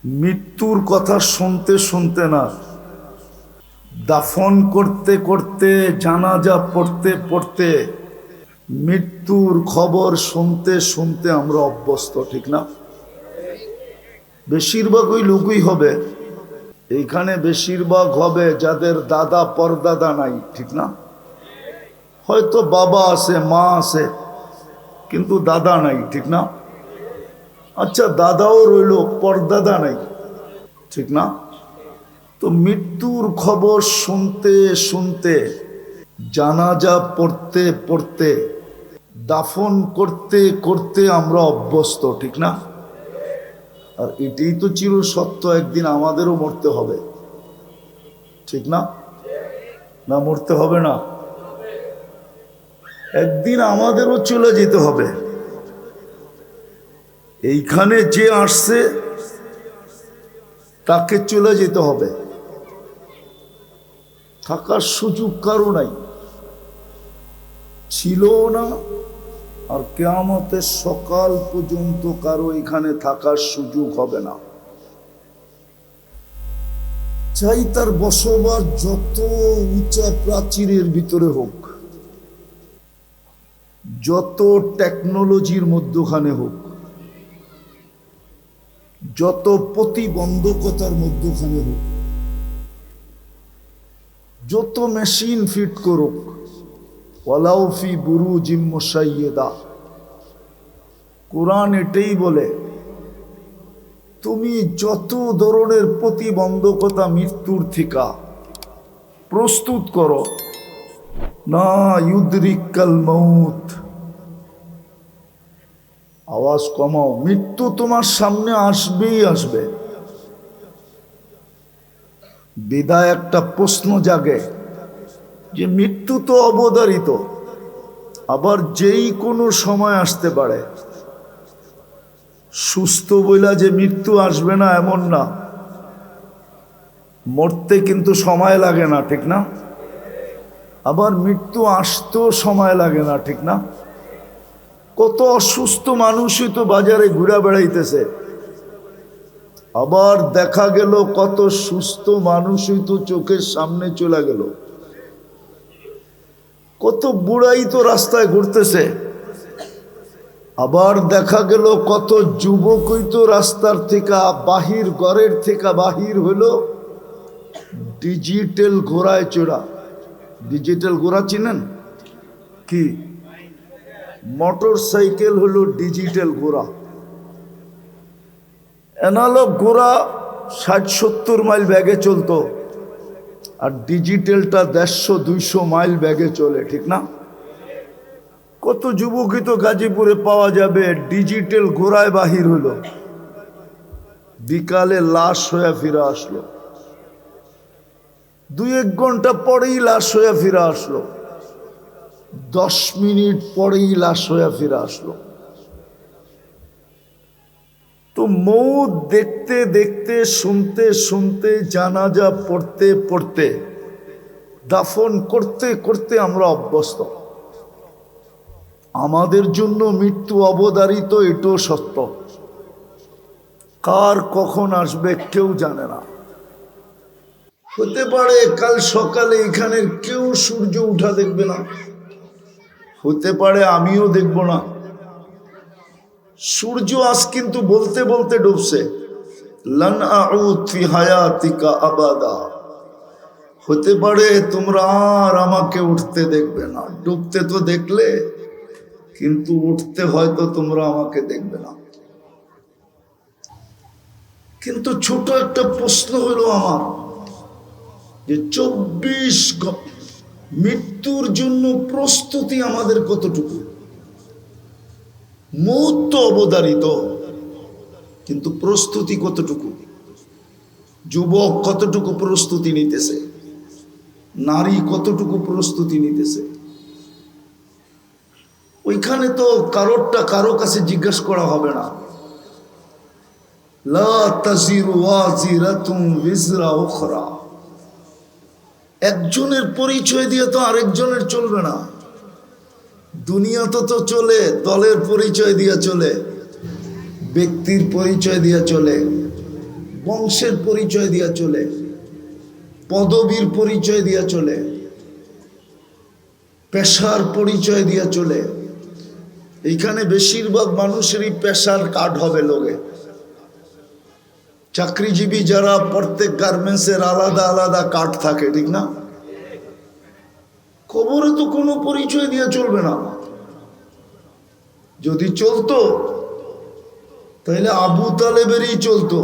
মৃত্যুর কথা শুনতে শুনতে না, দাফন করতে করতে, জানাজা পড়তে পড়তে, মৃত্যুর খবর শুনতে শুনতে আমরা অভ্যস্ত, ঠিক না? বেশিরভাগ ওই লোকই হবে এইখানে, বেশিরভাগ হবে যাদের দাদা পরদাদা নাই, ঠিক না? হয়তো বাবা আছে, মা আছে, কিন্তু দাদা নাই, ঠিক না? আচ্ছা, দাদাও রইল, পরদাদা নাই, ঠিক না? তো মৃত্যুর খবর শুনতে শুনতে, জানাজা পড়তে পড়তে, দাফন করতে করতে আমরা অভ্যস্ত, ঠিক না? আর এটাই তো চির সত্য, একদিন আমাদেরও মরতে হবে, ঠিক না? না মরতে হবে না? একদিন আমাদেরও চলে যেতে হবে। এইখানে যে আসছে তাকে চলে যেতে হবে, থাকার সুযোগ কারো নাই, ছিল না, আর কিয়ামতের সকাল পর্যন্ত কারো এখানে থাকার সুযোগ হবে না। চাই তার বসবাস যত উঁচা প্রাচীরের ভিতরে হোক, যত টেকনোলজির মধ্যখানে হোক, যত প্রতিবন্ধকতার মধ্যখানে হোক, যত মেশিন ফিট করুক, ওয়ালাউ ফি বুরুজিম মুশাইয়্যিদা, কোরআন এটাই বলে, তুমি যত ধরনের প্রতিবন্ধকতা মৃত্যুর থেকে প্রস্তুত করো, না ইউদরিকাল মউত, আওয়াজ কমাও, মৃত্যু তোমার সামনে আসবেই আসবে। বিদায় একটা প্রশ্ন জাগে যে মৃত্যু তো অবধারিত, আবার যেই কোনো সময় আসতে পারে। সুস্থ বইলা যে মৃত্যু আসবে না এমন না, মরতে কিন্তু সময় লাগে না, ঠিক না? আবার মৃত্যু আসতেও সময় লাগে না, ঠিক না? কত অসুস্থ মানুষই তো বাজারে ঘুরে বেড়াইতেছে, আবার দেখা গেল কত সুস্থ মানুষই তো চোখের সামনে চলে গেল। কত বুড়াই তো রাস্তায় ঘুরতেছে, আবার দেখা গেল কত যুবকই তো রাস্তার থেকে বাহির, ঘরের থেকে বাহির হলো ডিজিটাল ঘোড়ায় চড়া। ডিজিটাল ঘোড়া চিনেন কি? মোটর সাইকেল হলো ডিজিটাল ঘোড়া। অ্যানালগ ঘোড়া 60-70 মাইল ব্যাগে চলতো, আর ডিজিটালটা 150-200 মাইল ব্যাগে চলে, ঠিক না? কত যুবকই তো গাজীপুরে পাওয়া যাবে ডিজিটাল ঘোড়ায় বাহির হলো, বিকালে লাশ হয়ে ফিরে আসলো, 2-1 ঘন্টা পরেই লাশ হয়ে ফিরে আসলো, 10 মিনিট পরেই লাশ হয়ে ফিরে আসলো। তো মৌত দেখতে দেখতে, শুনতে শুনতে, জানাজা পড়তে পড়তে, দাফন করতে করতে আমরা অভ্যস্ত। আমাদের জন্য মৃত্যু অবধারিত, এটাও সত্য। কার কখন আসবে কেউ জানে না। হতে পারে কাল সকালে এখানের কেউ সূর্য উঠা দেখবে না, হতে পারে আমিও দেখব না। সূর্য আজ কিন্তু বলতে বলতে ডুবছে, লান আউদ ফি হায়াতিকা আবাদা। হতে পারে তোমরা আর আমাকে উঠতে দেখবে না, ডুবতে তো দেখলে, কিন্তু উঠতে হয়তো তোমরা আমাকে দেখবে না। কিন্তু ছোট একটা প্রশ্ন হলো আমার, যে 24 মৃত্যুর জন্য প্রস্তুতি আমাদের কতটুকু? মৌত তো অবধারিত, কিন্তু প্রস্তুতি কতটুকু? যুবক কতটুকু প্রস্তুতি নিতেছে, নারী কতটুকু প্রস্তুতি নিতেছে? ওইখানে তো কারোরটা কারো কাছে জিজ্ঞেস করা হবে না। লা তাজিরু ওয়াজিরাতুন বিজরা উখরা। একজনের পরিচয় দিয়ে তো আরেকজনের চলবে না। দুনিয়া তো চলে দলের পরিচয় দিয়ে চলে, ব্যক্তির পরিচয় দিয়ে চলে, বংশের পরিচয় দিয়া চলে, পদবীর পরিচয় দিয়া চলে, পেশার পরিচয় দিয়া চলে। এইখানে বেশিরভাগ মানুষেরই পেশার কার্ড হবে লোকে। চাকরিজীবী যারা, প্রত্যেক গার্মেন্টসের আলাদা আলাদা কার্ড থাকে, ঠিক না? কবরে তো কোনো পরিচয় দিয়ে চলবে না। যদি চলতো তাহলে আবু তালেবেরই চলতো।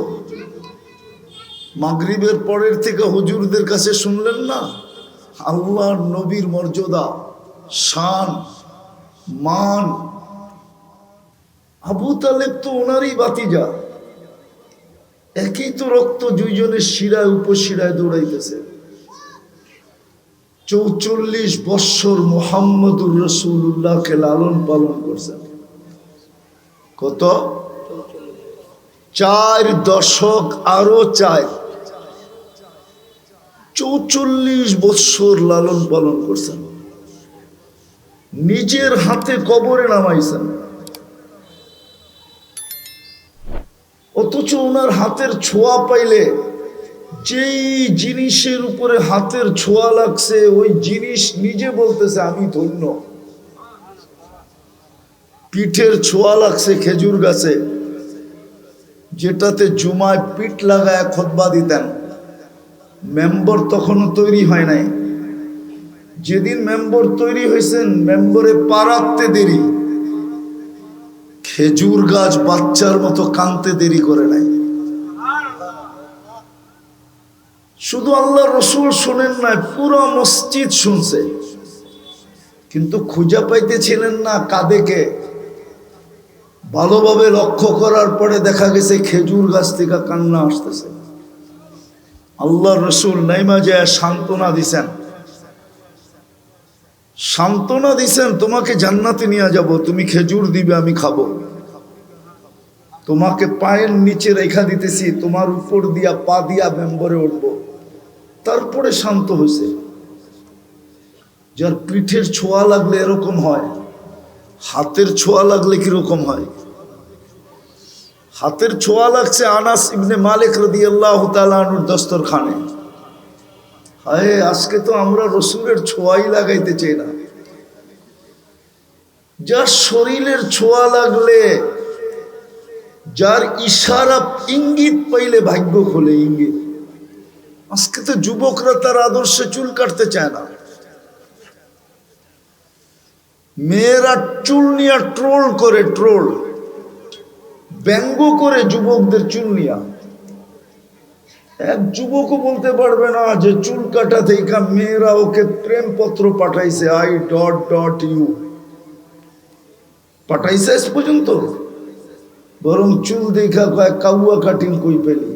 মাগরিবের পরের থেকে হুজুরদের কাছে শুনলেন না আল্লাহর নবীর মর্যাদা, শান, মান। আবু তালেব তো ওনারই বাতিজা, একই তো রক্ত, দুইজনের শিরায় উপশিরায় দৌড়াইতেছে। ৪৪ বৎসর মুহাম্মদুর রাসূলুল্লাহকে লালন পালন করছেন। কত? 4 দশক, আরো 4, ৪৪ বৎসর লালন পালন করছেন। নিজের হাতে কবরে নামাইছেন, অথচ ওনার হাতের ছোঁয়া পাইলে, যেই জিনিসের উপরে হাতের ছোঁয়া লাগছে ওই জিনিস নিজে বলতেছে আমি ধন্য। পিঠের ছোঁয়া লাগছে খেজুর গাছে, যেটাতে জুমায় পিঠ লাগায় খুতবা দিতেন। মেম্বর তখনও তৈরি হয় নাই। যেদিন মেম্বর তৈরি হয়েছেন, মেম্বরে পা রাখতে দেরি, খেজুর গাছ বাচ্চার মতো কানতে দেরি করে নাই। শুধু আল্লাহ রসুল শোনেন নাই, পুরো মসজিদ শুনছে, কিন্তু খুঁজে পাইতেছিলেন না কাদেকে। ভালোভাবে লক্ষ্য করার পরে দেখা গেছে খেজুর গাছ থেকে কান্না আসতেছে। আল্লাহ রসুল নাইমা যায় সান্ত্বনা দিছেন, সান্ত্বনা দিছেন, তোমাকে জান্নাতে নিয়ে যাব, তুমি খেজুর দিবে, আমি খাবো। তোমাকে পায়ের নিচে রেখা দিতেছি, তোমার উপর দিয়া পা দিয়া মেম্বরে উঠবো। তারপরে শান্ত হয়েছে। যার পিঠের ছোঁয়া লাগলে এরকম হয়, হাতের ছোঁয়া লাগলে কিরকম হয়? হাতের ছোঁয়া লাগছে আনাস ইবনে মালিক রাদিয়াল্লাহু তাআলা আনহুর দস্তরখানে। হায়, আজকে তো আমরা রসুলের ছোঁয়াই লাগাইতে চাই না। যার শরীরের ছোঁয়া লাগলে, যার ইশারা ইঙ্গিত পাইলে ভাগ্য খোলে, ইঙ্গিত। আজকে তো যুবকরা তার আদর্শে চুল কাটতে চায় না। মেয়েরা চুল নিয়ে ট্রোল করে, ট্রোল, ব্যঙ্গ করে যুবকদের চুল নিয়া। এক যুবকও বলতে পারবে না যে চুল কাটা থেকে মেয়েরা ওকে প্রেমপত্র পাঠাইছে, I.U পাঠাইছে আজ পর্যন্ত। বরং চুল দেখা কয় কাউয়া কাটিং কই পেলি,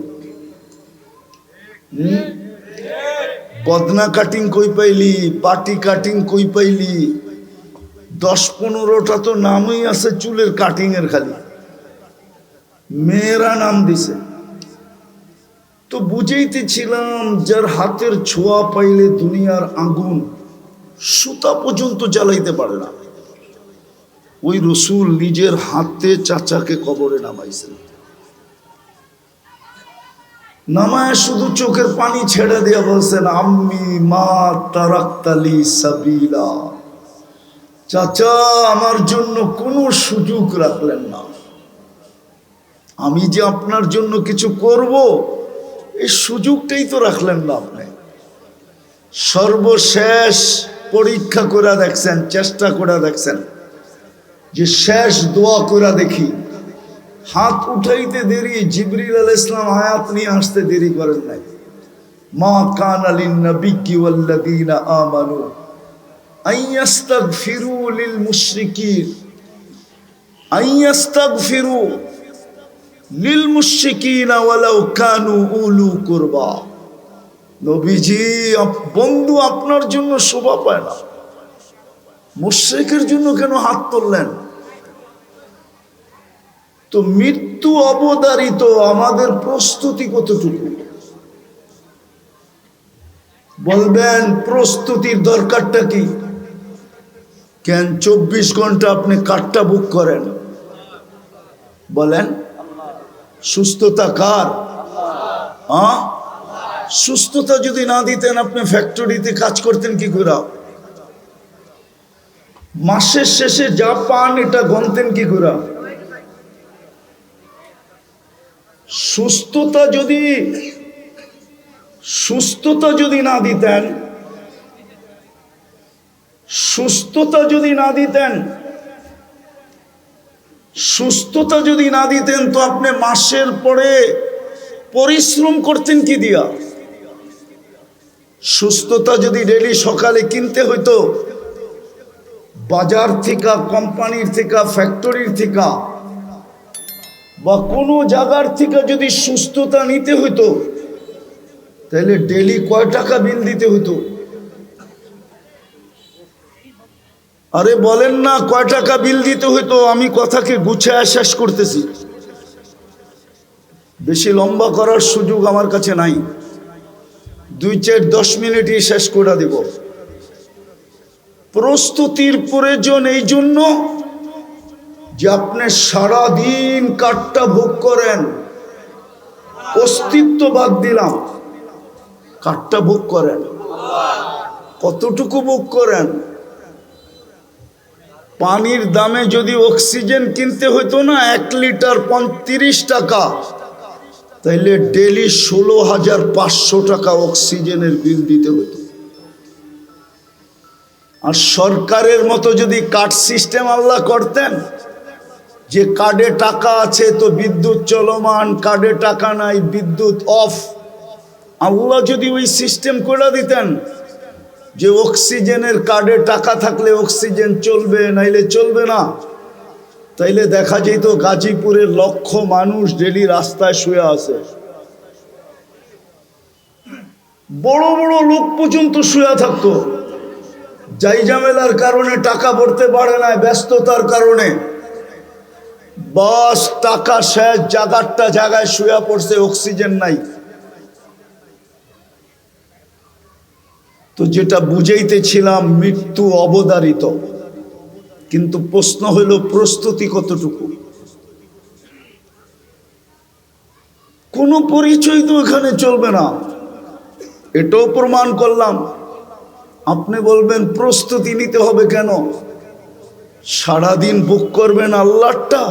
বদনা কাটিং কই পাইলি, পাটি কাটিং কই পাইলি। 10-15টা তো নামই আছে চুলের কাটিং এর, খালি মেয়েরা নাম দিছে। তো বুঝাইতেছিলাম, যার হাতের ছোঁয়া পাইলে দুনিয়ার আগুন সুতা পর্যন্ত জ্বালাইতে পারে না, ওই রসুল নিজের হাতে চাচাকে কবরে নামাইছেন। নামায় শুধু চোখের পানি ছেড়ে দিয়ে বলছেন, আম্মি মা তারাক্তালি সাবিলা। চাচা, আমার জন্য কোনো সুযোগ রাখলেন না। আমি যে আপনার জন্য কিছু করব, এই সুযোগটাই তো রাখলেন না আপনি। সর্বশেষ পরীক্ষা করে দেখছেন, চেষ্টা করে দেখছেন যে শেষ দোয়া করে দেখি। হাত উঠাইতে দেরি, জিবরিল আলাইহিস সালাম আয়াত নিয়ে আসতে দেরি করেন নাই। মা কানা লিন নাবিয়্যি ওয়াল্লাযীনা আমানু আইয়াস্তাগফিরু লিল মুশরিকিন, আইয়াস্তাগফিরু লিল মুশরিকিনা ওয়ালাউ কানু উলু কুরবা। নবীজি, বন্ধু আপনার জন্য শোভা পায় না, মুশরিকের জন্য কেন হাত তুললেন? তো মৃত্যু অবধারিত, আমাদের প্রস্তুতি কতটুকু? বলবেন প্রস্তুতির দরকারটা কি? কেন 24 ঘন্টা আপনি কারটা বুক করেন? বলেন, সুস্থতা কার? হ্যাঁ, সুস্থতা যদি না দিতেন আপনি ফ্যাক্টরিতে কাজ করতেন কি করে? মাসের শেষে যা পান এটা গণতেন কি করে? সুস্থতা যদি না দিতেন, সুস্থতা যদি না দিতেন তো আপনি মাসের পরে পরিশ্রম করতেন কি দিয়া? সুস্থতা যদি ডেলি সকালে কিনতে হইতো বাজার থেকে, কোম্পানির থেকে, ফ্যাক্টরির থেকে বা কোনো জায়গার থেকে যদি সুস্থতা নিতে হইতো তাহলে ডেলি কয় টাকা বিল দিতে হইতো? আরে বলেন না, কয় টাকা বিল দিতে হইতো? আমি কথাকে গুছিয়ে শেষ করতেছি, বেশি লম্বা করার সুযোগ আমার কাছে নাই। 2-4-10 মিনিটই শেষ করে দিব। প্রস্তুতির প্রয়োজন এই জন্য যে আপনি সারাদিন কাঠটা ভোগ করেন, অস্তিত্ব বাদ দিলাম, কাঠটা ভোগ করেন। কতটুকু ভোগ করেন? পানির দামে যদি অক্সিজেন কিনতে হইতো না 1 লিটার 35 টাকা, তাইলে ডেলি 16,500 টাকা অক্সিজেনের বিল দিতে হতো। আর সরকারের মতো যদি কার্ড সিস্টেম আল্লাহ করতেন, যে কার্ডে টাকা আছে তো বিদ্যুৎ চলমান, কার্ডে টাকা নাই বিদ্যুৎ অফ, আল্লাহ যদি ওই সিস্টেম করে দিতেন যে অক্সিজেনের কার্ডে টাকা থাকলে অক্সিজেন চলবে, নাইলে চলবে না, তাইলে দেখা যেত গাজীপুরের লক্ষ মানুষ ডেলি রাস্তায় শুয়ে আছে। বড় বড় লোক পর্যন্ত শুয়ে থাকতো, যাই ঝামেলার কারণে টাকা ভরতে পারে না, ব্যস্ততার কারণে, বাস টাকা শেষ, জায়গায় শুয়ে পড়ছে, অক্সিজেন নাই। তো যেটা বুঝাইতেছিলাম, মৃত্যু অবধারিত, কিন্তু প্রশ্ন হলো প্রস্তুতি কতটুকু? কোনো পরিচয় তো এখানে চলবে না, এটাও প্রমাণ করলাম। আপনি বলবেন প্রস্তুতি নিতে হবে কেন? সারাদিন বুক করবেন আল্লাহটা।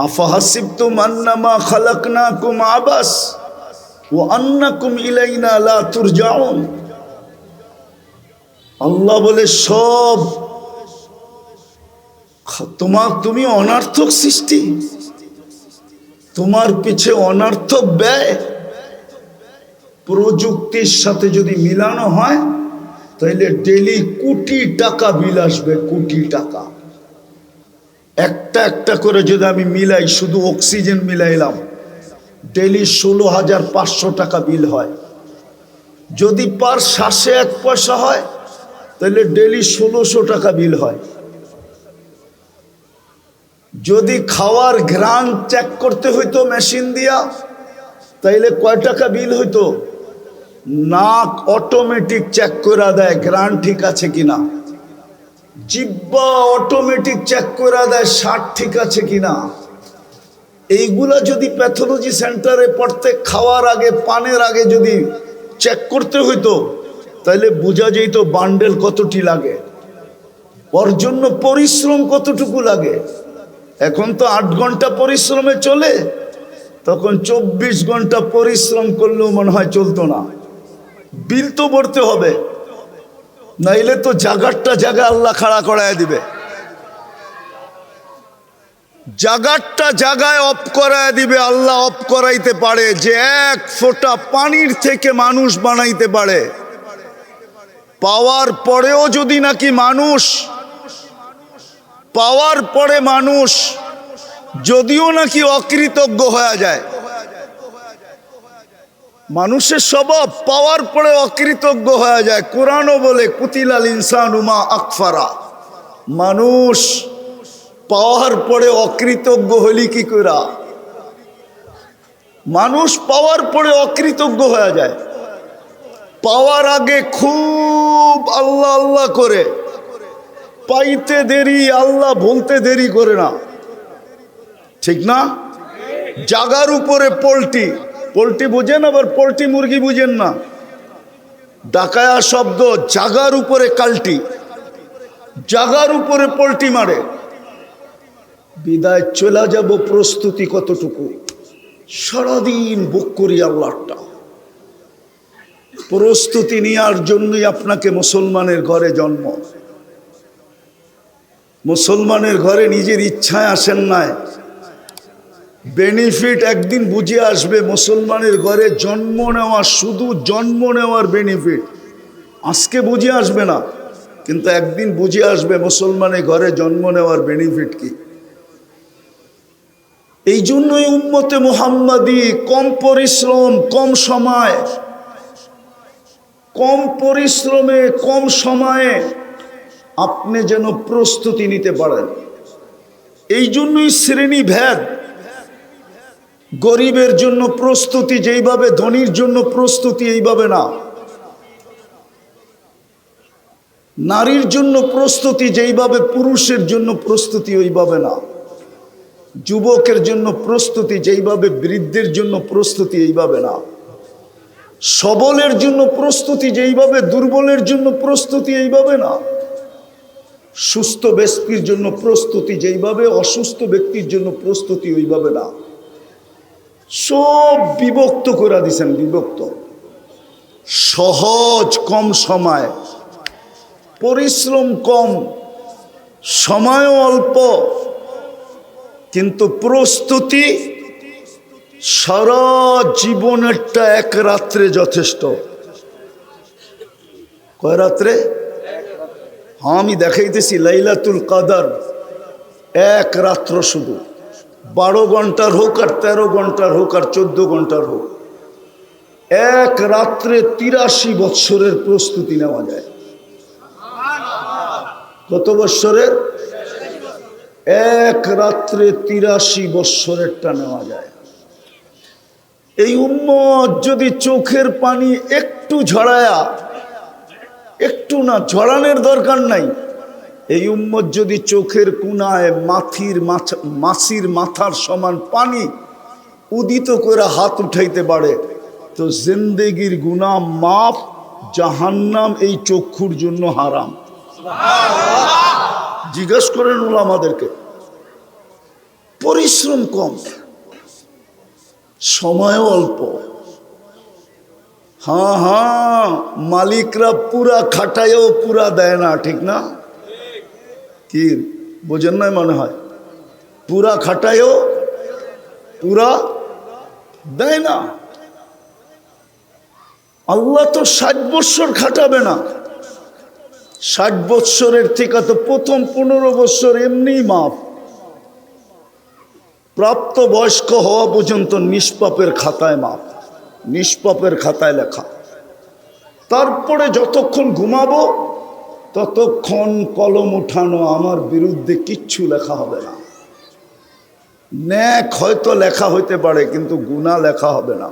আফাহাসিবতুম আন্নামা খালাকনাকুম আবাস ওয়া আন্নাকুম ইলাইনা লা তুরজাউন। আল্লাহ বলে সব তুমি অনার্থক সৃষ্টি, তোমার পিছে অনার্থক ব্যয়। প্রযুক্তির সাথে যদি মিলানো হয় তাহলে ডেলি কোটি টাকা বিল আসবে, কোটি টাকা। একটা করে যদি আমি মিলাই, শুধু অক্সিজেন মিলাইলাম, ডেলি 16,500 টাকা বিল হয়। যদি পার শ্বাসে 1 পয়সা হয় তাহলে ডেলি 1600 টাকা বিল হয়। যদি খাওয়ার ঘ্রাণ চেক করতে হইতো মেশিন দিয়া, তাইলে কয় টাকা বিল হইতো? নাক অটোমেটিক চেক করে দেয় ঘ্রাণ ঠিক আছে কিনা, জিহ্বা অটোমেটিক চেক করে দেয় স্বাদ ঠিক আছে কিনা। এইগুলা যদি প্যাথোলজি সেন্টারে পড়তে, খাওয়ার আগে, পানের আগে যদি চেক করতে হইতো তাহলে বোঝা যেত বান্ডেল কতটি লাগে, ওর জন্য পরিশ্রম কতটুকু লাগে। এখন তো 8 ঘন্টা পরিশ্রমে চলে, তখন 24 ঘন্টা পরিশ্রম করলেও মনে হয় চলতো না। বিল তো ভরতে হবে, নাইলে তো জায়গা আল্লাহ খাড়া করায় দিবে, জায়গায় অফ করায় দিবে। আল্লাহ অফ করাইতে পারে যে 1 ফোঁটা পানির থেকে মানুষ বানাইতে পারে। পাওয়ার পরেও যদি নাকি পাওয়ার পরে মানুষ যদিও নাকি অকৃতজ্ঞ হয়ে যায়, মানুষের স্বভাব পাওয়ার পরে অকৃতজ্ঞ হয়ে যায়। কোরআনও বলে কুতিলাল ইনসানু মা আকফারা, মানুষ পাওয়ার পরে অকৃতজ্ঞ হলি কি করা? মানুষ পাওয়ার পরে অকৃতজ্ঞ হয়ে যায়। পাওয়ার আগে খুব আল্লাহ আল্লাহ করে, পাইতে দেরি আল্লাহ বলতে দেরি করে না, ঠিক না? জাগার উপরে পোল্ট্রি বুঝেন, আবার পোল্ট্রি মুরগি বুঝেন না। ডাকায়া শব্দ জাগার উপরে কাল্টি, জাগার উপরে পোল্ট্রি মারে। বিদায় চলে যাব, প্রস্তুতি কতটুকু? সারাদিন বুক করি আল্লাহটা। প্রস্তুতি নেওয়ার জন্যই আপনাকে মুসলমানের ঘরে জন্ম। মুসলমানের ঘরে নিজের ইচ্ছায় আসেন নাই, বেনিফিট একদিন বুঝে আসবে। মুসলমানের ঘরে জন্ম নেওয়া, শুধু জন্ম নেওয়ার বেনিফিট আজকে বুঝে আসবে না, কিন্তু একদিন বুঝে আসবে মুসলমানের ঘরে জন্ম নেওয়ার বেনিফিট কি। এই জন্যই উম্মতে মুহাম্মাদি কম পরিশ্রম, কম সময়, কম পরিশ্রমে কম সময়ে আপনি যেন প্রস্তুতি নিতে পারেন। এই জন্যই শ্রেণী ভেদ। গরিবের জন্য প্রস্তুতি যেইভাবে, ধনীর জন্য প্রস্তুতি এইভাবে না। নারীর জন্য প্রস্তুতি যেইভাবে, পুরুষের জন্য প্রস্তুতি ওইভাবে না। যুবকের জন্য প্রস্তুতি যেইভাবে, বৃদ্ধের জন্য প্রস্তুতি এইভাবে না। সবলের জন্য প্রস্তুতি যেইভাবে, দুর্বলের জন্য প্রস্তুতি এইভাবে না। সুস্থ ব্যক্তির জন্য প্রস্তুতি যেইভাবে, অসুস্থ ব্যক্তির জন্য প্রস্তুতি ওইভাবে না। সব বিভক্ত করে দিয়েছেন, বিভক্ত। সহজ, কম সময়, পরিশ্রম কম, সময়ও অল্প, কিন্তু প্রস্তুতি সারা জীবনেরটা এক রাত্রে যথেষ্ট। কয় রাত্রে? হ্যাঁ, আমি দেখাইতেছি লাইলাতুল কদর এক রাত্র, শুধু 12 ঘন্টার হোক আর 13 ঘন্টার হোক আর 14 ঘন্টার হোক, এক রাত্রে 83 বৎসরের প্রস্তুতি নেওয়া যায়। কত বৎসরের? এক রাত্রে 83 বৎসরেরটা নেওয়া যায়। এই উম্মত যদি চোখের পানি একটু ঝরায়া, একটু না, ঝরানোর দরকার নাই, এই উম্মত যদি চোখের কোনায় মাছির মাথার সমান পানি উদিত করে হাত উঠাইতে পারে, তো জিন্দেগির গুনাহ মাফ, জাহান্নাম এই চক্ষুর জন্য হারাম। জিজ্ঞেস করেন ওলামাদেরকে। পরিশ্রম কম, সময়ও অল্প। হ্যাঁ, মালিকরা পুরা খাটায়ও পুরা দেয় না, ঠিক না? কি বোঝেন নাই মনে হয়? পুরা খাটায়ও পুরা দেয় না। আল্লাহ তো 60 বৎসর খাটাবে না। 60 বৎসরের থেকে তো প্রথম 15 বৎসর এমনি মাপ। প্রাপ্ত বয়স্ক হওয়া পর্যন্ত নিষ্পাপের খাতায় মাপ, নিষ্পাপের খাতায় লেখা। তারপরে যতক্ষণ ঘুমাবো ততক্ষণ কলম উঠানো, আমার বিরুদ্ধে কিচ্ছু লেখা হবে না। ন্যাক হয়তো লেখা হইতে পারে, কিন্তু গুনাহ লেখা হবে না।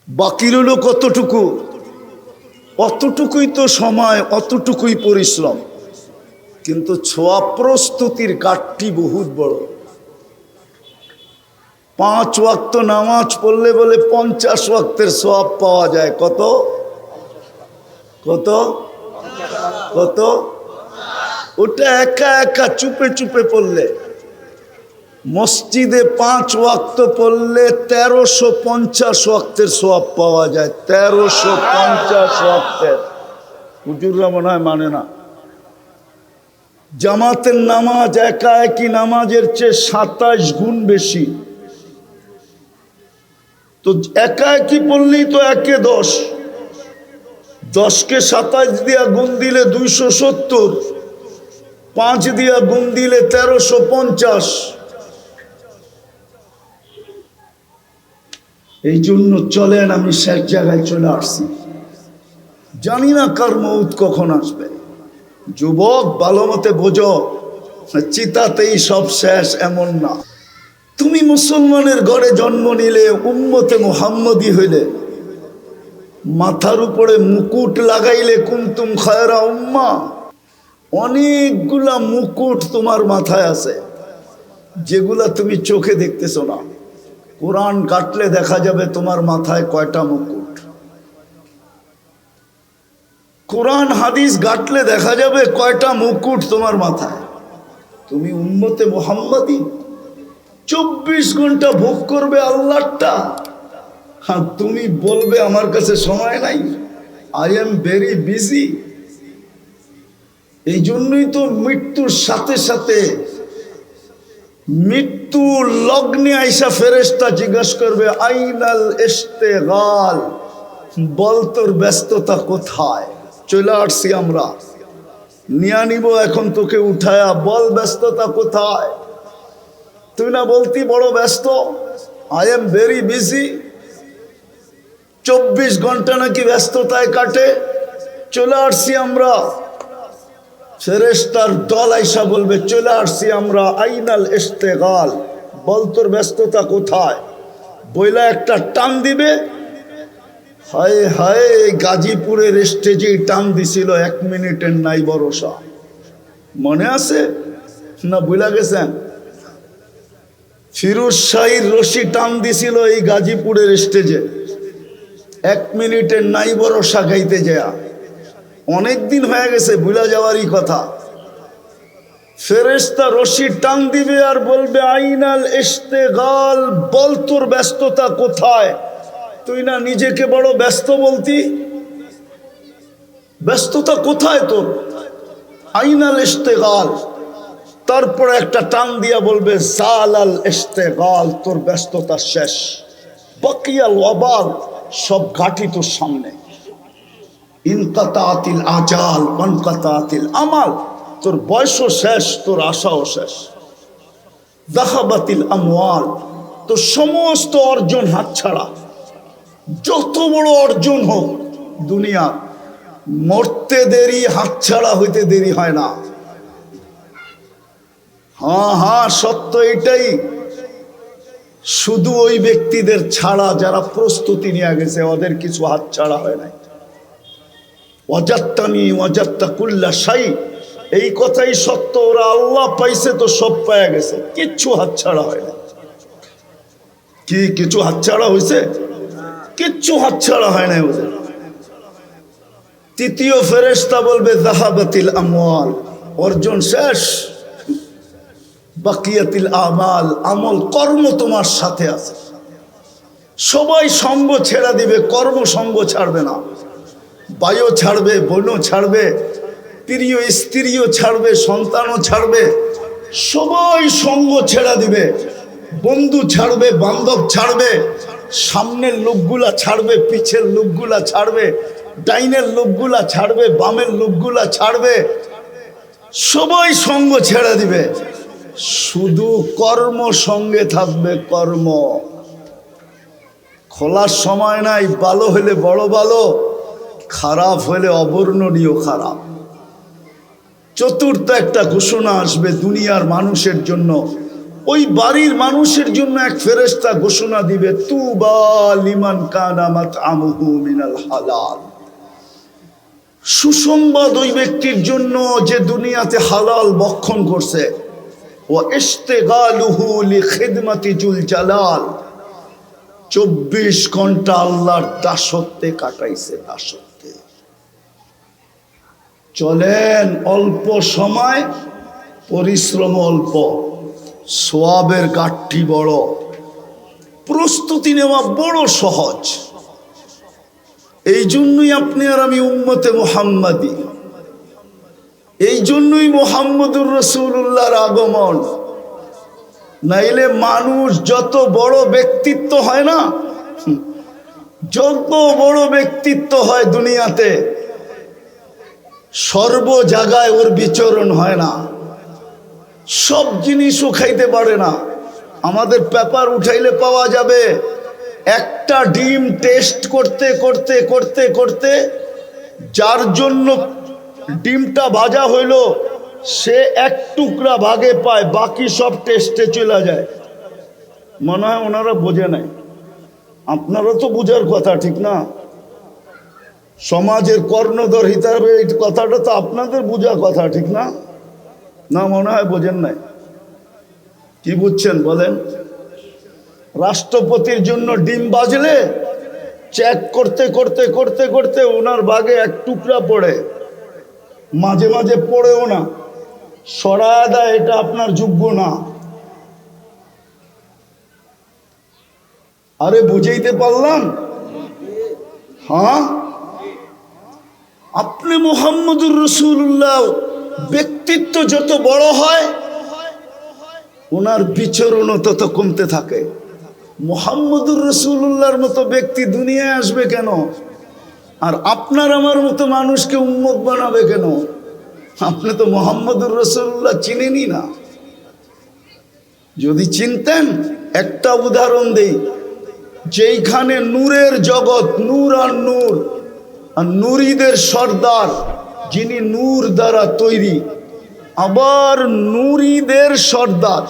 বাকি রইল কতটুকু? অতটুকুই তো সময়, অতটুকুই পরিশ্রম, কিন্তু ছোঁয়া প্রস্তুতির কাঠটি বহুত বড়। 5 ওয়াক্ত নামাজ পড়লে বলে 50 ওয়াক্তের সওয়াব পাওয়া যায়। কত কত কত? ওটা একা একা চুপে চুপে পড়লে। মসজিদে 5 ওয়াক্ত পড়লে 1350 ওয়াক্তের সওয়াব পাওয়া যায়। 1350 ওয়াক্তের। হুজুররা মনে হয় মানে না। জামাতের নামাজ একা একই নামাজের চেয়ে 27 গুণ বেশি। তো একা একই পড়লেই তো 1 10, 10কে 27 দিয়া গুণ দিলে 270, 5 দিয়া গুণ দিলে 1350। এই জন্য চলেন, আমি শেষ জায়গায় চলে আসছি। জানি না কার মউত কখন আসবে। যুবক, ভালো মতে বোঝো, চিতাতেই সব শেষ এমন না। তুমি মুসলমানের ঘরে জন্ম নিলে, উম্মতে মুহাম্মদী হইলে, মাথার উপরে মুকুট লাগাইলে কুনতুম খায়রা উম্মাহ। অনেকগুলা মুকুট তোমার মাথায় আছে, যেগুলা তুমি চোখে দেখতেছো না। কোরআন কাটলে দেখা যাবে তোমার মাথায় কয়টা মুকুট। কোরআন হাদিস ঘাটলে দেখা যাবে কয়টা মুকুট তোমার মাথায়। তুমি উম্মতে মুহাম্মাদি 24 ঘন্টা ভোগ করবে আল্লাহটা, আর তুমি বলবে আমার কাছে সময় নাই, আই এম ভেরি বিজি। এই জন্যই তো মৃত্যুর সাথে সাথে মৃত্যু লগ্নে আইসা ফেরেশতা জিজ্ঞাসা করবে আইনাল ইশতিগাল, বল তোর ব্যস্ততা কোথায়। চলে আসছি আমরা, নিয়ে নিব এখন তোকে উঠায়া, বল ব্যস্ততা কোথায়। তুই না বলতি বড় ব্যস্ত, আই এম ভেরি বিজি। 24 ঘন্টা নাকি ব্যস্ততায় কাটে। চলে আসছি আমরা, ফেরেশতার দল আইসা বলবে চলে আসছি আমরা, আইনাল ইশতিগাল, বল তোর ব্যস্ততা কোথায়। বইলা একটা টান দিবে। হায় হায়, গাজীপুরের স্টেজে টান দিছিল 1 মিনিটের নাই ভরসা। মনে আছে না ভুলা গেছেন? ফিরোজ শাহীর রশি টান দিছিল এই গাজীপুরের স্টেজে, 1 মিনিটের নাই ভরসা গাইতে যায়। অনেক দিন হয়ে গেছে, ভুলা যাওয়ারই কথা। ফেরেশতা রশি টান দিবে আর বলবে আইনাল ইশতিগাল, বল তোর ব্যস্ততা কোথায়। তুই না নিজেকে বড় ব্যস্ত বলতি, ব্যস্ততা কোথায় তোর, আইনাল ইশতিগাল। তারপরে একটা টান দিয়া বলবে জালাল ইশতিগাল, তোর ব্যস্ততা শেষ, বাকিয়াল ওয়াবাল, সব ঘাটি তোর সামনে। ইনকাতাতিল আজাল ওয়ানকাতাতিল আমাল, তোর বয়সও শেষ, তোর আশাও শেষ। যাহাবাতিল আমওয়াল, তোর সমস্ত অর্জন হাতছাড়া। যত বড় অর্জন হোক দুনিয়া, মরতে দেরি, হাতছাড়া হইতে দেরি হয় না। হ্যাঁ, সত্য এটাই। শুধু ওই ব্যক্তিদের ছাড়া যারা প্রস্তুতি নিয়ে গেছে, ওদের কিছু হাতছাড়া হয় নাই। ওয়াজাত্তানি ওয়াজাত্তা কুল্লা শাই, এই কথাই সত্য। ওরা আল্লাহ পাইছে তো সব পায়া গেছে, কিচ্ছু হাতছাড়া হয় না। কি কিছু হাতছাড়া হয়েছে? কিচ্ছু হাতছাড়া হয় নাই ওদের। তৃতীয় ফেরেশতা বলবে যাহাবাতিল আমওয়াল, অর্জন শেষ। বাকিয়াতিল আমাল, আমল কর্ম তোমার সাথে আছে। সবাই সঙ্গ ছেড়ে দিবে, কর্ম সঙ্গ ছাড়বে না। ভাইও ছাড়বে, বোনও ছাড়বে, প্রিয় স্ত্রীও ছাড়বে, সন্তানও ছাড়বে। সবাই সঙ্গ ছেড়ে দিবে। বন্ধু ছাড়বে, বান্ধব ছাড়বে, সামনের লোকগুলা ছাড়বে, পিছের লোকগুলা ছাড়বে, ডাইনের লোকগুলা ছাড়বে, বামের লোকগুলা ছাড়বে। সবাই সঙ্গ ছেড়ে দিবে, শুধু কর্ম সঙ্গে থাকবে। কর্ম খোলার সময় নাই। ভালো হলে বড় ভালো, খারাপ হলে অবর্ণনীয় খারাপ। চতুর্থ একটা ঘোষণা আসবে দুনিয়ার মানুষের জন্য। ওই বাড়ির মানুষের জন্য এক ফেরেশতা ঘোষণা দিবে, তুবা লিমান কানা মাতআমুহু মিনাল হালাল। সুসংবাদ ওই ব্যক্তির জন্য যে দুনিয়াতে হালাল ভক্ষণ করছে। ওয়া ইশতিগালুহু লিখিদমাতি জুল জালাল, 24 ঘন্টা আল্লাহর দাসত্বে কাটাইছে। দাসত্বে চলেন, অল্প সময়, পরিশ্রম অল্প, সওয়াবের গাঠটি বড়, প্রস্তুতি নেওয়া বড় সহজ। এই জন্যই আপনি আর আমি উম্মতে মুহাম্মাদি, এই জন্যই মুহাম্মদুর রাসূলুল্লাহর আগমন। নাইলে মানুষ যত বড় ব্যক্তিত্ব হয় না, যত বড় ব্যক্তিত্ব হয় দুনিয়াতে, সর্ব জায়গায় ওর বিচরণ হয় না। সব জিনিসও খাইতে পারে না। আমাদের পেপার উঠাইলে পাওয়া যাবে, একটা ডিম টেস্ট করতে করতে করতে করতে যার জন্য ডিমটা ভাজা হইল, সে 1 টুকরা ভাগে পায়, বাকি সব টেস্টে চলে যায়। মনে হয় ওনারা বোঝে নাই। আপনারা তো বোঝার কথা, ঠিক না? সমাজের কর্ণধর হিসাবে এই কথাটা তো আপনাদের বোঝার কথা, ঠিক না? না, মনে হয় বোঝেন নাই। কি বুঝছেন বলেন? রাষ্ট্রপতির জন্য ডিম বাজলে চেক করতে করতে করতে করতে ওনার বাগে এক টুকরা পড়ে, মাঝে মাঝে পড়েও না, সরায়া দেয়, এটা আপনার যোগ্য না। আরে বুঝাইতে পারলাম? হ্যাঁ, আপনি মুহাম্মদুর রাসূলুল্লাহ ব্যক্তিত্ব যত বড় হয় ওনার বিচরণও তত কমতে থাকে। মুহাম্মদুর রাসূলুল্লাহর মতো ব্যক্তি দুনিয়ায় আসবে কেন? আর আপনার আমার মতো মানুষকে উম্মত বানাবে কেন? আপনি তো মুহাম্মদুর রাসূলুল্লাহ চিনেনই না। যদি চিনতেন, একটা উদাহরণ দেই, যেইখানে নূরের জগৎ, নূর আর নূর, আর নূরীদের সর্দার যিনি নূর দ্বারা তৈরি, আবার নূরীদের সর্দার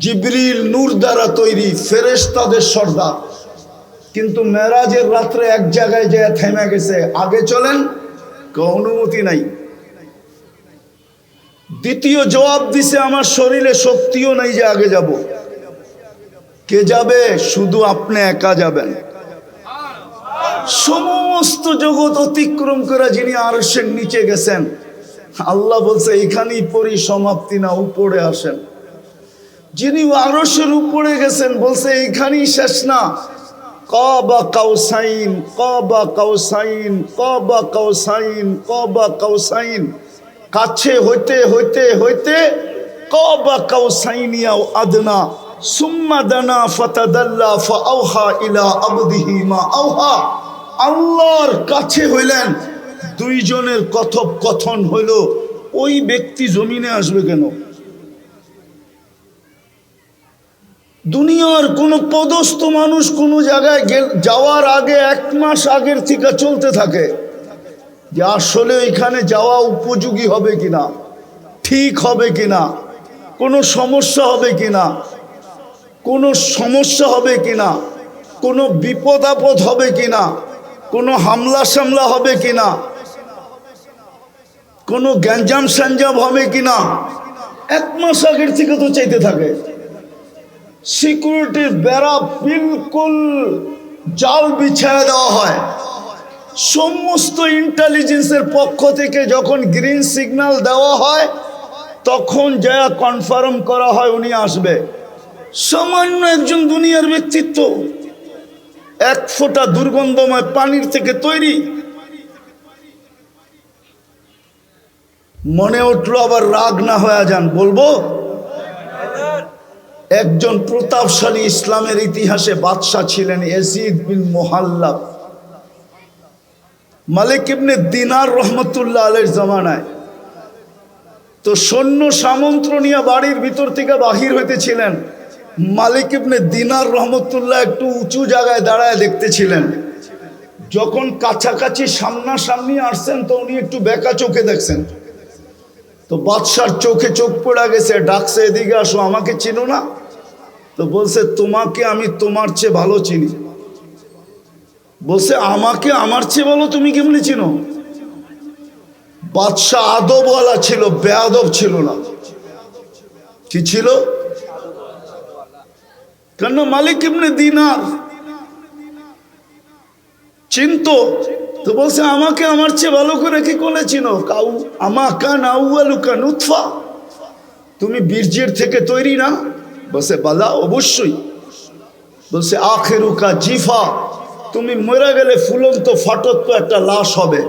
জিবরিল নূর দ্বারা তৈরি, ফেরেশতাদের সর্দার, কিন্তু মেরাজের রাত্রে এক জায়গায় যে থেমে গেছে, আগে চলেন, অনুমতি নাই। দ্বিতীয় জবাব দিছে, আমার শরীরে শক্তিও নাই যে আগে যাব। কে যাবে? শুধু আপনি একা যাবেন। সমস্ত জগৎ অতিক্রম করে যিনি আরশের নিচে গেছেন, আল্লাহ বলছে এখানেই পরিসমাপ্তি না, উপরে আসেন। যিনি আরশের উপরে গেছেন বলছে এইখানেই শেষ না, কাবা কাউসাইন, কাবা কাউসাইন, কাবা কাউসাইন, কাবা কাউসাইন, কাছে হইতে হইতে হইতে কাবা কাউসাইনিয়া আদনা সুম্মা দানা ফাতাদাল্লা ফাআওহা ইলা আবদিহি মা আওহা। আল্লাহর কাছে হইলেন, দুইজনের কথোপকথন হইল, ওই ব্যক্তি জমিনে আসবে কেন? দুনিয়ার কোন পদস্থ মানুষ কোন জায়গায় যাওয়ার আগে 1 মাস আগের থেকে চলতে থাকে যে আসলে এখানে যাওয়া উপযোগী হবে কিনা, ঠিক হবে কিনা, কোনো সমস্যা হবে কিনা, কোনো সমস্যা হবে কিনা, কোনো বিপদ আপদ হবে কিনা, কোনো হামলা সামলা হবে কিনা, কোনো গ্যাঞ্জাম সাঞ্জাম হবে কিনা, 1 মাস আগের থেকে তো চাইতে থাকে। সিকিউরিটির বেড়া বিলকুল জাল বিছায়া দেওয়া হয়। সমস্ত ইন্টেলিজেন্সের পক্ষ থেকে যখন গ্রিন সিগন্যাল দেওয়া হয় তখন যা কনফার্ম করা হয় উনি আসবে। সামান্য একজন দুনিয়ার ব্যক্তিত্ব, 1 ফোঁটা দুর্গন্ধময় পানির থেকে তৈরি। মনে উঠলো আবার রাগ না হয়ে যান, বলবো একজন প্রতাপশালী ইসলামের ইতিহাসে বাদশাহ ছিলেন ইয়াজিদ বিন মুহাল্লাব। মালিক ইবনে দিনার রহমতুল্লাহ আলাইহির জামানায় তো সৈন্য সামন্ত নিয়ে বাড়ির ভিতর থেকে বাহির হইতেছিলেন। মালিক ইবনে দিনার রহমতুল্লাহ একটু উঁচু জায়গায় দাঁড়ায় দেখতেছিলেন। যখন কাছাকাছি সামনাসামনি আসছেন তো উনি একটু বেঁকা চোখে দেখছেন। তো বাদশার চোখে চোখ পড়া গেছে, ডাকছে এদিকে আসো, আমাকে চিনো না? তো বলছে তোমাকে আমি তোমার চেয়ে ভালো চিনি। বলছে আমাকে আমার চেয়ে ভালো তুমি কেমনি চিনো? বাদশাহ আদবওয়ালা ছিল, বেয়াদব ছিল না। কি ছিল? কেন? মালিক ইবনে দিনার চিনতো। তো বলছে আমাকে আমার চেয়ে ভালো করে কি করে চিনো? আমা কান আউয়ালুকা নুতফা, তুমি বীর্যের থেকে তৈরি না? বলছে বালা, অবশ্যই। বলছে আখিরুকা জিফা, তুমি মরে গেলে ফুলন্ত ফাটত একটা লাশ হবে,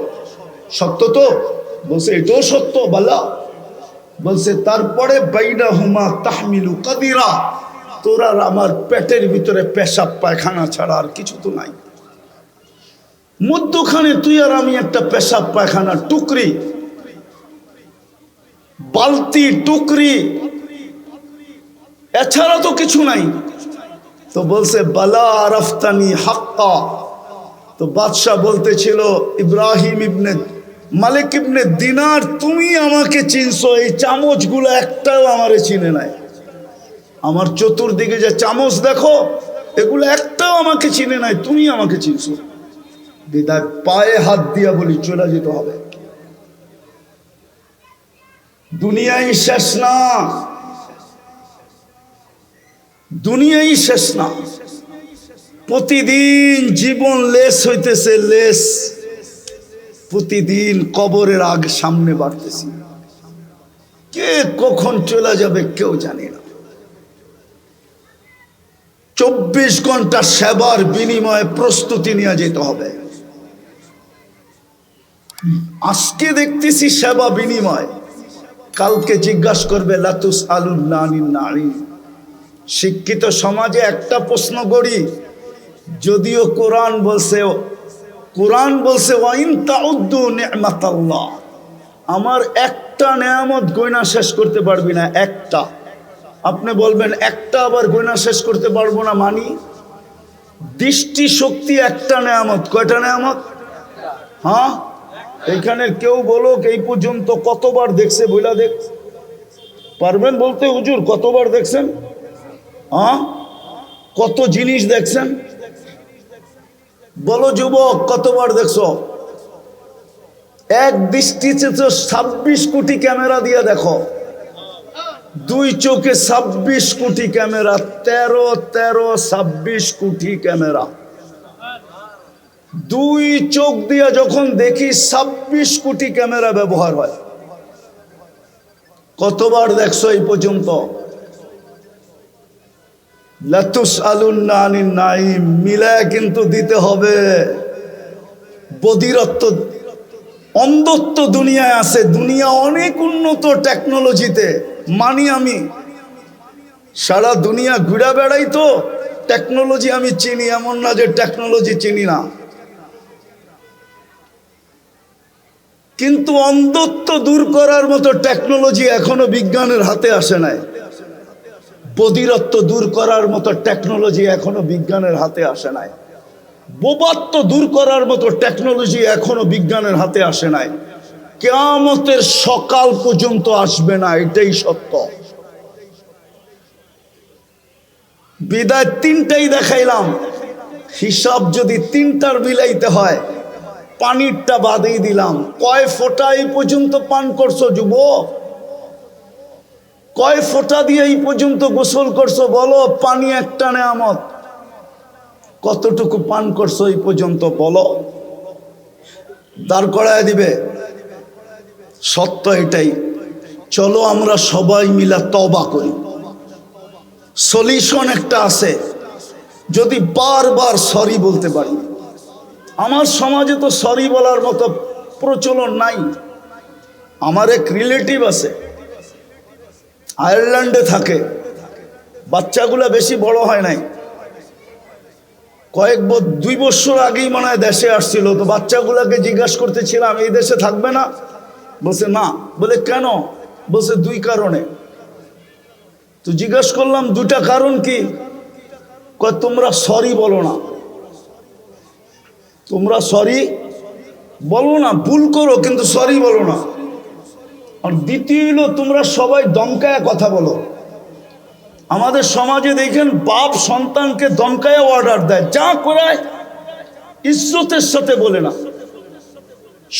সত্য তো? বলছে এটাও সত্য। বালা। বলছে তারপরে বাইনাহুমা তাহমিলু কাদিরা, তোর আর আমার পেটের ভিতরে পেশাব পায়খানা ছাড়া আর কিছু তো নাই। মধ্যখানে তুই আর আমি একটা পেশাব পায়খানা টুকরি, বালতি টুকরি, এছাড়া তো কিছু নাই। তো বলছে বালা আরাফতানি হাক্কা। তো বাদশাহ বলতেছিল ইব্রাহিম ইবনে মালিক ইবনে দিনার, তুমি আমাকে চিনছো, এই চামচগুলো একটাও আমারে চিনে নাই। আমার চতুর্দিকে যে চামচ দেখো এগুলো একটাও আমাকে চিনে নাই, তুমি আমাকে চিনছো। বিদায় পায়ে হাত দিয়া বলি চলে যেতে হবে। দুনিয়ায় শেষ না, দুনিয়াই শেষ না, প্রতিদিন জীবন লেস হইতেছে, লেস। প্রতিদিন কবরের আগ সামনে বাড়তেছি, কে কখন চলে যাবে কেউ জানে না। 24 ঘন্টা সেবার বিনিময়ে প্রস্তুতি নিয়ে যেতে হবে। আজকে দেখতেছি সেবা বিনিময়, কালকে জিজ্ঞাসা করবে লাতুস আলুন আনিন নাঈম। শিক্ষিত সমাজে একটা প্রশ্ন করি, যদিও কোরআন বলছে ওয়াইন তাউদ্দু নি'মাতাল্লাহ, আমার একটা নেয়ামত গয়না শেষ করতে পারবি না, একটা। আপনি বলবেন একটা আবার গয়না শেষ করতে পারবো না মানি? দৃষ্টি শক্তি একটা নেয়ামত, কয়টা নেয়ামত? হ্যাঁ, এইখানে কেউ বলুক এই পর্যন্ত কতবার দেখছে, বইলা দেখ পারবেন বলতে? হুজুর কতবার দেখছেন? হ্যাঁ, কত জিনিস দেখছেন? বলো যুবক কতবার দেখছো? এক দৃষ্টিতে তো 26 কোটি ক্যামেরা দিয়ে দেখো, দুই চোখে 26 কোটি ক্যামেরা, 26 কোটি ক্যামেরা। দুই চোখ দিয়ে যখন দেখি 26 কোটি ক্যামেরা ব্যবহার হয়। কতবার দেখছো এই পর্যন্ত? লাতুসআলুন্না আনিন নাঈম মিলায় কিন্তু দিতে হবে। বধিরত্ব, অন্ধত্ব দুনিয়ায় আছে, দুনিয়া অনেক উন্নত টেকনোলজিতে মানি আমি। সারা দুনিয়া ঘুরে বেড়াই তো, টেকনোলজি আমি চিনি, এমন না যে টেকনোলজি চিনি না। কিন্তু অন্ধত্ব দূর করার মতো টেকনোলজি এখনো বিজ্ঞানের হাতে আসে নাই। বধিরত্ব দূর করার মতো টেকনোলজি এখনো বিজ্ঞানের হাতে আসে নাই। বোবাত্ব দূর করার মতো টেকনোলজি এখনো বিজ্ঞানের হাতে আসে নাই। কিয়ামতের সকাল পর্যন্ত আসবে না, এটাই সত্য। বিদায় তিনটাই দেখাইলাম, হিসাব যদি তিনটার মিলাইতে হয় পানিরটা বাদেই দিলাম। কয় ফোঁটা এই পর্যন্ত পান করছো যুবক? কয় ফোঁটা দিয়ে এই পর্যন্ত গোসল করছো বলো? পানি একটা নেয়ামত, কতটুকু পান করছো এই পর্যন্ত বলো? দাঁড় করায় দিবে। সত্য এটাই। চলো আমরা সবাই মিলে তওবা করি। সলিউশন একটা আছে, যদি বারবার সরি বলতে পারি। আমার সমাজে তো সরি বলার মতো প্রচলন নাই। আমার এক রিলেটিভ আছে, আয়ারল্যান্ডে থাকে, বাচ্চাগুলা বেশি বড় হয় নাই, 2 বছর আগেই মনে হয় দেশে আসছিল। তো বাচ্চাগুলাকে জিজ্ঞাসা করতেছিলাম এই দেশে থাকবে না? বলছে না। বলে কেন? বলছে 2 কারণে। তো জিজ্ঞাসা করলাম 2টা কারণ কি? কয় তোমরা সরি বলো না, তোমরা সরি বলো না, ভুল করো কিন্তু সরি বলো না। আর দ্বিতীয় হলো তোমরা সবাই দমকায়া কথা বলো। আমাদের সমাজে দেখেন বাপ সন্তানকে দমকায়া অর্ডার দেয়, যা করায় ইজ্জতের সাথে বলে না,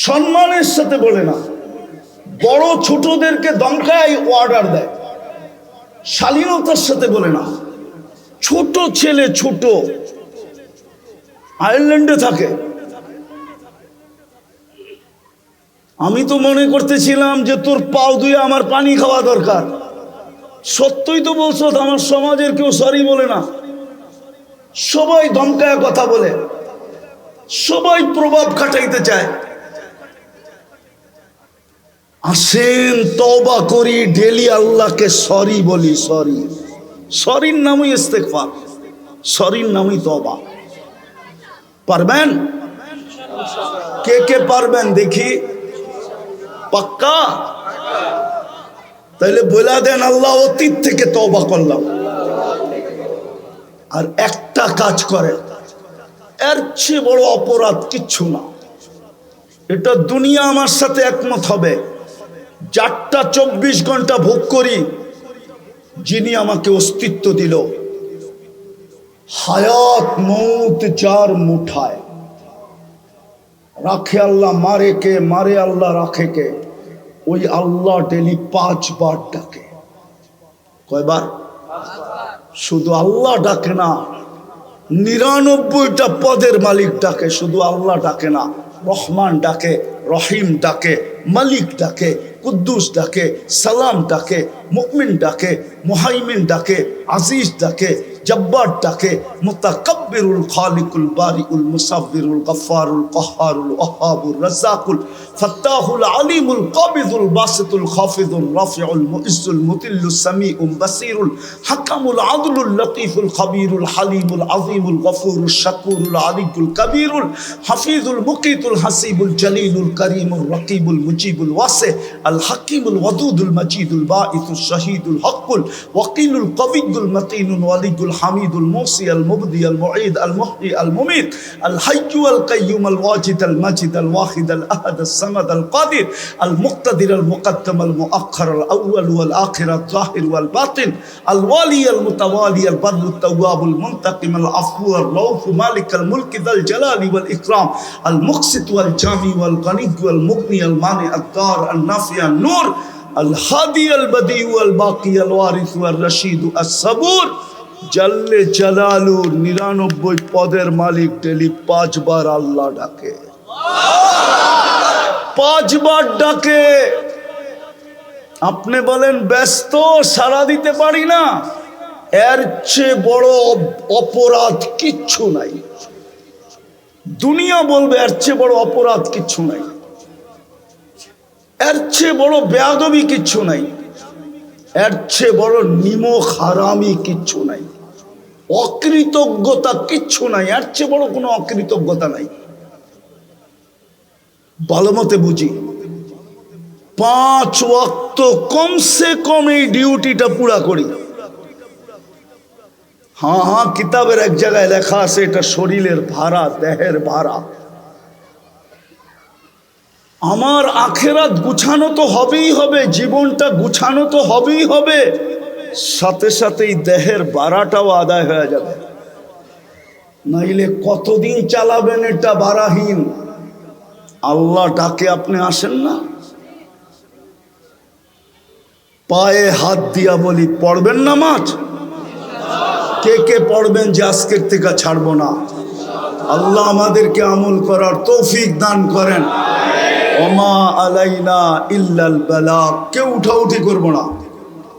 সম্মানের সাথে বলে না। বড় ছোটদেরকে দমকায় অর্ডার দেয়, শালীনতার সাথে বলে না। ছোট ছেলে, ছোট, আয়ারল্যান্ডে থাকে। আমি তো মনে করতেছিলাম যে তোর পাও ধুয়ে আমার পানি খাওয়া দরকার। সত্যই তো বলছো, আমার সমাজের কেউ সরি বলে না, সবাই ধমকায় কথা বলে, সবাই প্রভাব খাটাইতে চায়। আসেন তওবা করি, ডেলি আল্লাহকে সরি বলি। সরি, সরির নামই ইস্তেগফার, সরির নামই তওবা। পারবেন? কে কে পারবেন দেখি? পাক্কা? তাইলে বলে দেন আল্লাহ অতীত থেকে তওবা করলাম। আর একটা কাজ করে, এর চেয়ে বড় অপরাধ কিচ্ছু না। এটা দুনিয়া আমার সাথে একমত হবে। 4টা 24 ঘন্টা ভোগ করি, যিনি আমাকে অস্তিত্ব দিল। হায়াত মৌত যার মুঠায়, রাখে আল্লাহ, মারে কে? মারে আল্লাহ, রাখে কে? ওই আল্লাহ ডেলি 5 বার ডাকে। কয়বার? শুধু আল্লাহ ডাকে না, 99টা পদের মালিক ডাকে, শুধু আল্লাহ ডাকে না। রহমান ডাকে, রহিম ডাকে, মালিক ডাকে, কুদ্দুস ডাকে, সালাম ডাকে, মুমিন ডাকে, মুহাইমিন ডাকে, আজিজ ডাকে, জব্বার ডাকে, মুতাকাব্বিরুল খালিকুল বারিউল মুসাব্বিরুল গফফারুল কহ্হারুল ওয়াহ্হাবুর রাজ্জাকুল ফাত্তাহুল আলিমুল কাবিদুল বাসিতুল খাফিদুল রাফিউল মুইজ্জুল মুতিল্লুস সামিউল বাসিরুল হাকামুল আদলুল লতীফুল খবীরুল হালিমুল আযীমুল গফুরুল শাকুরুল আলিয়ুল কবীরুল হাফিজুল মুকিতুল হাসিবুল জলিলুল করিমুল রকিবুল মুজিবুল ওয়াসি আল হাকিমুল ওয়াদুদুল মজিদুল বাঈসুল শহীদুল হকুল ওয়াকিলুল কবিয়ুল মতিনুল ওয়ালিয়ুল হামিদুল মুসি আল মুবদি আল মুঈদ আল মুহয়ি আল মুমিত আল হাইয়্যু আল কাইয়্যুম আল ওয়াজিদ আল মাজিদ আল ওয়াহিদ আল আহাদ আল সামাদ আল কাদির আল মুক্তাদির আল মুকদ্দম আল মুআখ্খার আল আউয়াল ওয়াল আখির আল যাহির ওয়াল বাতিন আল ওয়ালি আল মুতাওয়ালি আল বাররু আল তাওয়াব আল মুনতাকিম আল আফু আল রাউফ মালিক আল মুলক যাল জালালি ওয়াল ইকরাম আল মুকসিত ওয়াল জামি ওয়াল গনি ওয়াল মুগনি আল মানি আল দার আল নাফি আল নূর আল হাদি আল বদি ওয়াল বাকি আল ওয়ারিস ওয়াল রশিদ আস সাবুর জাল্লে জালালু 99 পদের মালিক ডেলি 5 বার আল্লাহ ডাকে, 5 বার ডাকে। আপনি বলেন ব্যস্ত, সাড়া দিতে পারি না, এর চেয়ে বড় অপরাধ কিচ্ছু নাই। দুনিয়া বলবে এর চেয়ে বড় অপরাধ কিচ্ছু নাই, এর চেয়ে বড় বেয়াদবি কিচ্ছু নাই, এর চেয়ে বড় নিমক হারামি কিচ্ছু নাই, অকৃতজ্ঞতা কিচ্ছু নাই, এর চেয়ে বড় কোনো অকৃতজ্ঞতা নাই। ভালো মতে বুঝি, 5 ওয়াক্ত কমসে কম এই ডিউটিটা পুরা করি। হ্যাঁ, কিতাবের এক জায়গায় লেখা আছে এটা শরীরের ভাড়া, দেহের ভাড়া। আমার আখেরাত গুছানো তো হবেই হবে, জীবনটা গুছানো তো হবেই হবে, সাথে সাথেই দেহের ভাড়াটাও আদায় হয়ে যাবে। নাইলে কতদিন চালাবেন এটা ভাড়াহীন? আল্লাহ ডাকে আপনি আসেন না। পায়ে হাত দিয়া বলি, পড়বেন নামাজ? কে কে পড়বেন যে আজকের থেকে ছাড়বো না? আল্লাহ আমাদেরকে আমল করার তৌফিক দান করেন। ওমা আলাইনা ইল্লাল বালাগ। কেউ উঠাউঠি করবো না।